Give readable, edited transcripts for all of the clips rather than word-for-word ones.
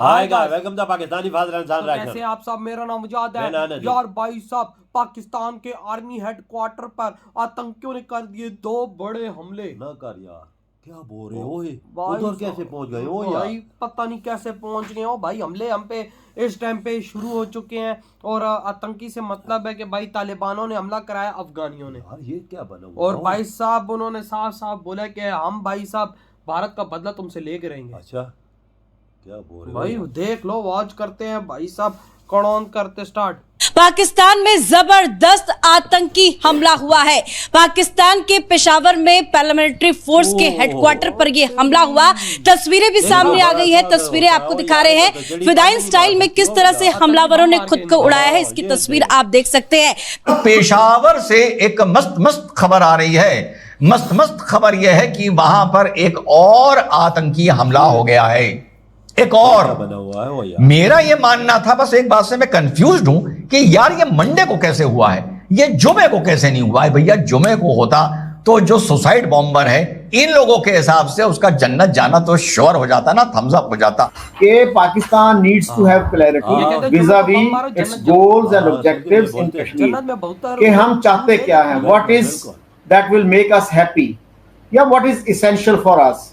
Hi guys, welcome to Pakistani father इंसान तो कैसे आप सब। मेरा नाम मुजाद है यार। भाई साहब, पाकिस्तान के आर्मी हेडक्वार्टर पर आतंकियों ने कर दिए 2 बड़े हमले। ना कर यार, क्या बोल रहे हो? भाई उधर कैसे पहुंच गए हो यार? भाई पता नहीं कैसे पहुंच गए हो भाई। हमले हम पे इस टाइम पे शुरू हो चुके हैं और आतंकी से मतलब है कि भाई तालिबानों ने हमला कराया अफगानियों ने। यार ये क्या बना हुआ? और भाई साहब उन्होंने साफ साफ बोला कि हम भाई साहब भारत का बदला तुमसे लेके रहेंगे। अच्छा, क्या बोल रहे हो भाई यार? देख लो, वॉच करते हैं भाई साहब। कौन करते स्टार्ट। पाकिस्तान में जबरदस्त आतंकी हमला हुआ है। पाकिस्तान के पेशावर में पैरामिलिट्री फोर्स के हेडक्वार्टर पर यह हमला हुआ। तस्वीरें भी सामने आ गई है। तस्वीरें आपको दिखा रहे हैं फिदाइन स्टाइल में किस तरह से हमलावरों ने खुद को उड़ाया है। इसकी तस्वीर आप देख सकते हैं। पेशावर से एक मस्त खबर आ रही है। मस्त खबर यह है कि वहां पर एक और आतंकी हमला हो गया है। एक और बना हुआ है वो यार। मेरा यह मानना था, बस एक बात से मैं कंफ्यूज्ड हूं कि यार ये मंडे को कैसे हुआ है, ये जुमे को कैसे नहीं हुआ है। भैया जुमे को होता तो जो सुसाइड बॉम्बर है इन लोगों के हिसाब से उसका जन्नत जाना तो श्योर हो जाता ना, थम्स अप हो जाता। कि Pakistan needs to have clarity vis-a-vis its goals and objectives in Kashmir कि हम चाहते क्या हैं, what is that will make us happy या what is essential for us,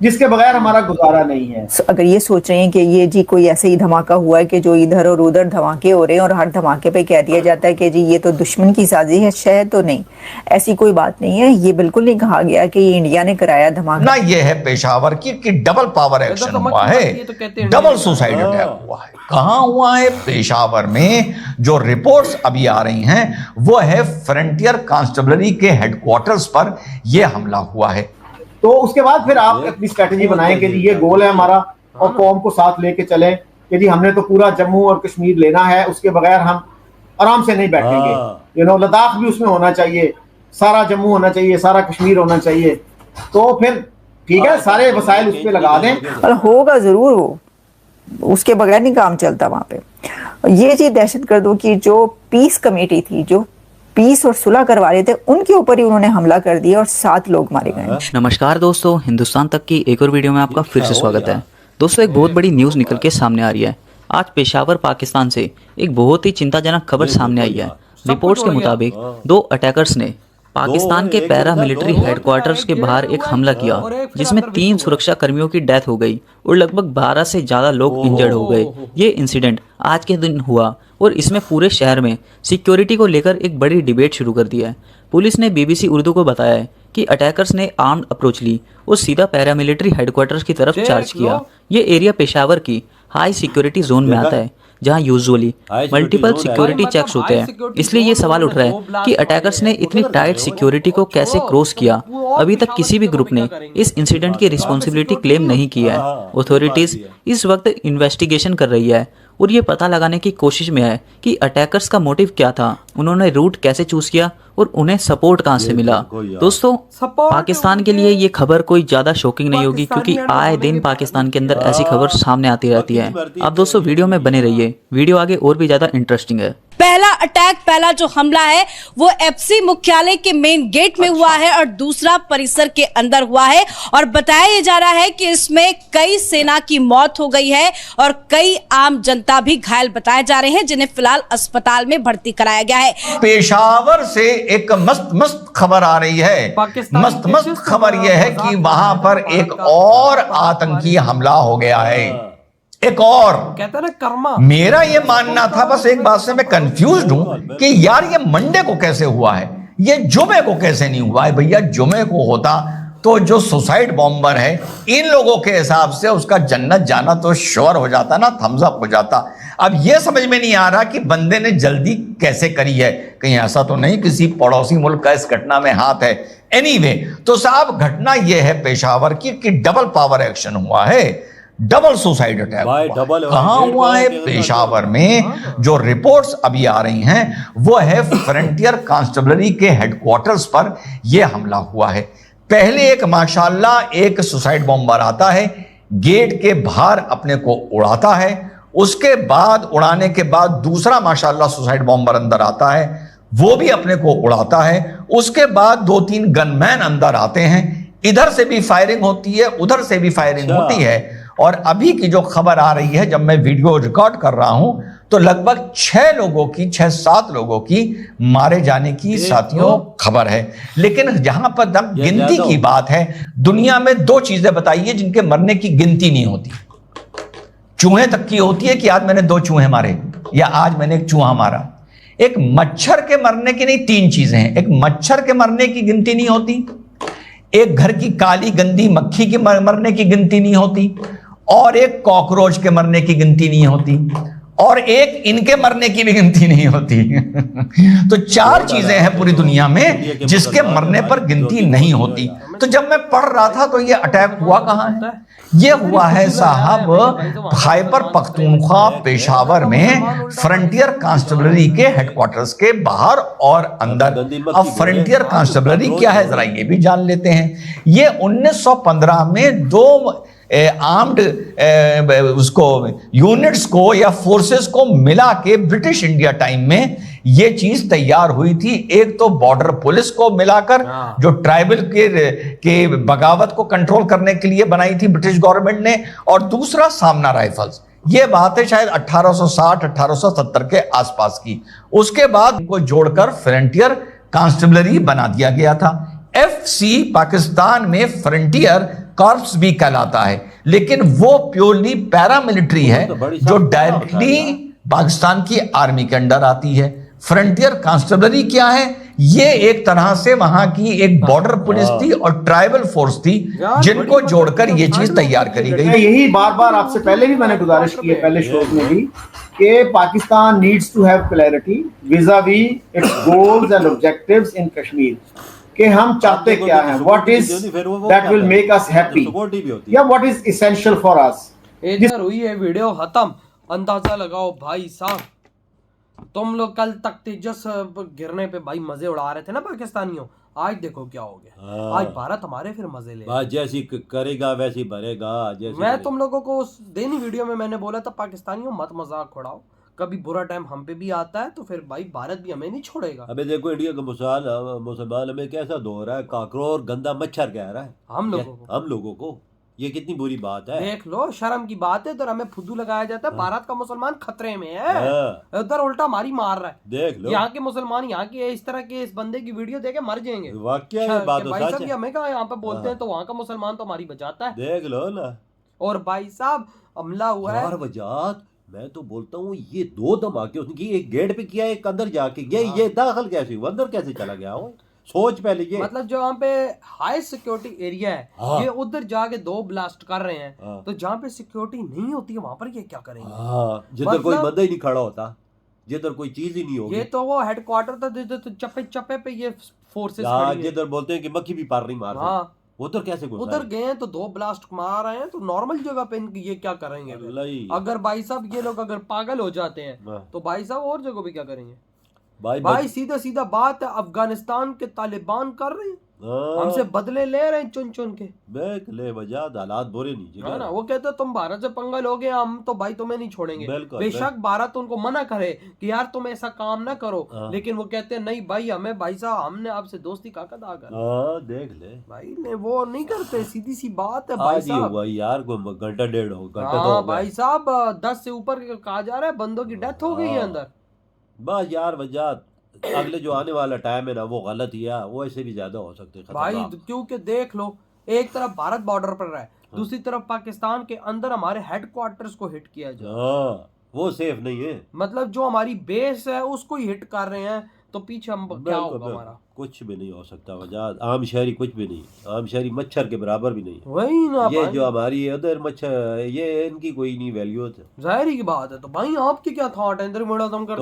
जिसके बगैर हमारा गुजारा नहीं है। अगर ये सोच रहे हैं कि ये जी कोई ऐसे ही धमाका हुआ है कि जो इधर और उधर धमाके हो रहे हैं और हर धमाके पे कह दिया जाता है कि जी ये तो दुश्मन की साजिश है, शायद तो नहीं, ऐसी कोई बात नहीं है। ये बिल्कुल नहीं कहा गया कि ये इंडिया ने कराया धमाका ना। ये है पेशावर की कि डबल पावर एक्शन हुआ है, डबल सुसाइड अटैक हुआ है। कहां हुआ है? पेशावर में। जो रिपोर्ट्स अभी आ रही हैं वो है फ्रंटियर कांस्टेबलरी के हेडक्वार्टर्स पर यह हमला हुआ है। तो उसके बाद फिर आप अपनी स्ट्रेटेजी बनाएं कि ये गोल है हमारा और कौम को साथ लेके चलें कि जी हमने तो पूरा जम्मू और कश्मीर लेना है, उसके बगैर हम आराम से नहीं बैठेंगे। लद्दाख भी उसमें होना चाहिए, सारा जम्मू होना चाहिए, सारा कश्मीर होना चाहिए। तो फिर ठीक है, सारे वसाइल उस पर लगा दें और होगा जरूर वो, उसके बगैर नहीं काम चलता वहां पे। ये जी दहशतगर्दों की जो पीस कमेटी थी, जो पीस और सुलह करवा रहे थे, उनके ऊपर ही उन्होंने हमला कर दिया और 7 लोग मारे गए। नमस्कार दोस्तों, हिंदुस्तान तक की एक और वीडियो में आपका फिर से स्वागत है। दोस्तों, एक बहुत बड़ी न्यूज़ निकल के सामने आ रही है। आज पेशावर पाकिस्तान से एक बहुत ही चिंताजनक खबर सामने आई है। रिपोर्ट्स के मुताबिक 2 अटैकर्स ने पाकिस्तान के पैरा मिलिट्री हेडक्वार्टर्स के बाहर एक हमला किया, जिसमें 3 सुरक्षा कर्मियों की डेथ हो गई और लगभग 12 से ज़्यादा लोग इंजर्ड हो गए। ये इंसिडेंट आज के दिन हुआ और इसमें पूरे शहर में सिक्योरिटी को लेकर एक बड़ी डिबेट शुरू कर दी है। पुलिस ने BBC उर्दू को बताया है कि अटैकर्स ने आर्म्ड अप्रोच ली और सीधा पैरामिलिट्री हेडक्वार्टर्स की तरफ चार्ज किया। ये एरिया पेशावर की हाई सिक्योरिटी जोन में आता है, जहां यूजुअली मल्टीपल सिक्योरिटी चेक्स होते हैं। इसलिए ये सवाल उठ रहा है कि अटैकर्स ने इतनी टाइट सिक्योरिटी को कैसे क्रॉस किया। अभी तक किसी भी ग्रुप ने इस इंसिडेंट की रिस्पॉन्सिबिलिटी क्लेम नहीं की है। अथॉरिटीज इस वक्त इन्वेस्टिगेशन कर रही है और ये पता लगाने की कोशिश में है कि अटैकर्स का मोटिव क्या था, उन्होंने रूट कैसे चूज किया और उन्हें सपोर्ट कहां से मिला। दोस्तों, पाकिस्तान के लिए ये खबर कोई ज्यादा शॉकिंग नहीं होगी, क्योंकि आए दिन पाकिस्तान के अंदर ऐसी खबर सामने आती रहती है। आप दोस्तों वीडियो में बने रहिए, वीडियो आगे और भी ज्यादा इंटरेस्टिंग है। पहला जो हमला है वो FC मुख्यालय के मेन गेट में हुआ है और दूसरा परिसर के अंदर हुआ है। और बताया जा रहा है कि इसमें कई सेना की मौत हो गई है और कई आम जनता भी घायल बताए जा रहे हैं, जिन्हें फिलहाल अस्पताल में भर्ती कराया गया है। पेशावर से एक मस्त खबर आ रही है। मस्त खबर यह है कि वहां पर एक और आतंकी हमला हो गया है। एक और कहते हैं ना कर्मा। मेरा यह मानना था, बस एक बात से मैं कंफ्यूज्ड हूं कि यार ये मंडे को कैसे हुआ है, ये जुमे को कैसे नहीं हुआ है। भैया जुमे को होता तो जो सुसाइड बॉम्बर है इन लोगों के हिसाब से उसका जन्नत जाना तो श्योर हो जाता ना, थम्स अप हो जाता। अब यह समझ में नहीं आ रहा कि बंदे ने जल्दी कैसे करी है, कहीं ऐसा तो नहीं किसी पड़ोसी मुल्क का इस घटना में हाथ है। एनीवे, तो साहब घटना यह है पेशावर की कि डबल पावर एक्शन हुआ है, डबल सुसाइड अटैक कहां हुआ है? पेशावर में। जो रिपोर्ट्स अभी आ रही हैं वो है फ्रंटियर कांस्टेबलरी के हेडक्वार्टर्स पर यह हमला हुआ है। पहले एक माशाल्लाह एक सुसाइड बॉम्बर आता है, गेट के बाहर अपने को उड़ाता है। उसके बाद उड़ाने के बाद दूसरा माशाल्लाह सुसाइड बॉम्बर अंदर आता है, वो भी अपने को उड़ाता है। उसके बाद 2-3 गनमैन अंदर आते हैं, इधर से भी फायरिंग होती है, उधर से भी फायरिंग होती है और अभी की जो खबर आ रही है, जब मैं वीडियो रिकॉर्ड कर रहा हूं, तो लगभग 6-7 लोगों की मारे जाने की साथियों खबर है। लेकिन जहां पर तक गिनती की बात है, दुनिया में 2 चीजें बताइए जिनके मरने की गिनती नहीं होती। चूहे तक की होती है कि आज मैंने 2 चूहे मारे या आज मैंने एक चूहा मारा। एक मच्छर के मरने की नहीं, 3 चीजें हैं। एक मच्छर के मरने की गिनती नहीं होती, एक घर की काली गंदी मक्खी की मरने की गिनती नहीं होती, और एक कॉकरोच के मरने की गिनती नहीं होती, और एक इनके मरने की भी गिनती नहीं होती। तो 4 चीजें हैं पूरी दुनिया में जिसके मरने पर गिनती नहीं होती। तो जब मैं पढ़ रहा था तो ये अटैक हुआ कहां है? ये हुआ है साहब खैबर पख्तूनख्वा पेशावर में फ्रंटियर कांस्टेबलरी के हेडक्वार्टर्स के बाहर और अंदर। अब फ्रंटियर कांस्टेबलरी क्या है जरा ये भी जान लेते हैं। ये 1915 में 2 आर्म्ड उसको यूनिट्स को या फोर्सेस को मिला के ब्रिटिश इंडिया टाइम में ये चीज तैयार हुई थी। एक तो बॉर्डर पुलिस को मिलाकर जो ट्राइबल के बगावत को कंट्रोल करने के लिए बनाई थी ब्रिटिश गवर्नमेंट ने, और दूसरा सामना राइफल्स। ये बात है शायद 1860-1870 के आसपास की। उसके बाद इनको जोड़कर फ्रंटियर कांस्टेबलरी बना दिया गया था। FC पाकिस्तान में फ्रंटियर कॉर्प्स भी कहलाता है, लेकिन वो प्योरली पैरामिलिट्री है जो डायरेक्टली पाकिस्तान की आर्मी के अंडर आती है। फ्रंटियर कांस्टेबलरी क्या है? ये एक तरह से वहां की एक बॉर्डर पुलिस थी और ट्राइबल फोर्स थी, जिनको जोड़कर ये चीज तैयार करी गई। यही बार बार आपसे पहले भी मैंने गुजारिश की है, पहले शो में भी, कि Pakistan needs to have clarity vis-a-vis its goals and objectives in Kashmir, कि हम चाहते क्या हैं, what is that will make us happy, या what is essential for us. इधर हुई है वीडियो खत्म। अंदाजा लगाओ भाई साहब, तुम लोग कल तक तेजस गिरने पे भाई मजे उड़ा रहे थे ना पाकिस्तानियों, आज देखो क्या हो गया। आज भारत हमारे फिर मजे ले, जैसी करेगा वैसी भरेगा। मैं तुम लोगों को उस देनी वीडियो में मैंने बोला था, पाकिस्तानियों मत मजाक उड़ाओ, कभी बुरा टाइम हम पे भी आता है तो फिर भाई भारत भी हमें नहीं छोड़ेगा। अबे देखो इंडिया का मुसलमान हमें कैसा दो रहा है, काकरोच गंदा मच्छर कह रहा है हम लोगों को। ये कितनी बुरी बात है, देख लो, शर्म की बात है। तो हमें फुद्दू लगाया जाता है, भारत का मुसलमान खतरे में है, उधर उल्टा मारी मार रहा है। देख लो यहाँ के मुसलमान, यहाँ के इस तरह के इस बंदे की वीडियो देखे मर जाएंगे। वाकई बात भाई साहब, हमें कहा यहाँ पे बोलते हैं तो वहाँ का मुसलमान तो हमारी बचाता है, देख लो ना। और भाई साहब हमला हुआ है वजात, मैं तो बोलता हूँ ये 2 धमाके उनकी, एक गेट पे किया, एक अंदर जाके ये दाखिल कैसे हुआ, अंदर कैसे चला गया वो? सोच पहले ये, मतलब जो वहाँ पे हाई सिक्योरिटी एरिया है, ये उधर जाके 2 ब्लास्ट कर रहे हैं। तो जहाँ पे सिक्योरिटी नहीं होती है वहाँ पर ये क्या करेंगे? जिधर कोई बंदा ही नहीं खड़ा होता, जिधर कोई चीज ही नहीं होगी। ये तो वो हेडक्वार्टर था जिधर चप्पे चप्पे पे ये फोर्सेस खड़ी है, जिधर बोलते हैं कि मक्खी भी पार नहीं मार रही। उधर कैसे उधर गए हैं तो 2 ब्लास्ट मार रहे हैं, तो नॉर्मल जगह पे ये क्या करेंगे? अगर भाई साहब ये लोग अगर पागल हो जाते हैं तो भाई साहब और जगह पे क्या करेंगे? भाई सीधा सीधा बात है, अफगानिस्तान के तालिबान कर रहे हैं, हमसे बदले ले रहे हैं चुन चुन के। ले वजह हालात बुरे नहीं है ना, वो कहते हैं तुम भारत से पंगा लोगे, हम तो भाई तुम्हें नहीं छोड़ेंगे। बेशक भारत उनको मना करे कि यार तुम ऐसा काम ना करो, लेकिन वो कहते हैं नहीं भाई, हमें भाई साहब हमने आपसे दोस्ती का कदा कर, देख ले भाई ने वो नहीं करते, सीधी सी बात है भाई साहब। यार घंटा 1.5 घंटा भाई साहब 10 से ऊपर कहा जा रहा है बंदों की डेथ हो गई है अंदर। बस यार वजह अगले जो आने वाला टाइम है ना वो गलत ही है, वो ऐसे भी ज्यादा हो सकते हैं भाई, क्योंकि देख लो एक तरफ भारत बॉर्डर पर रहा है, दूसरी तरफ पाकिस्तान के अंदर हमारे हेडक्वार्टर्स को हिट किया जाए, वो सेफ नहीं है। मतलब जो हमारी बेस है उसको ही हिट कर रहे हैं, तो पीछे हम क्या होगा हमारा? कुछ भी नहीं हो सकता वजह, आम शहरी कुछ भी नहीं, आम शहरी मच्छर के बराबर भी नहीं। वही ना, ये जो हमारी उधर मच्छर, ये इनकी कोई नहीं वैल्यू है, जाहिर की बात है। तो भाई आपकी क्या थॉट है? इंद्र तुम कर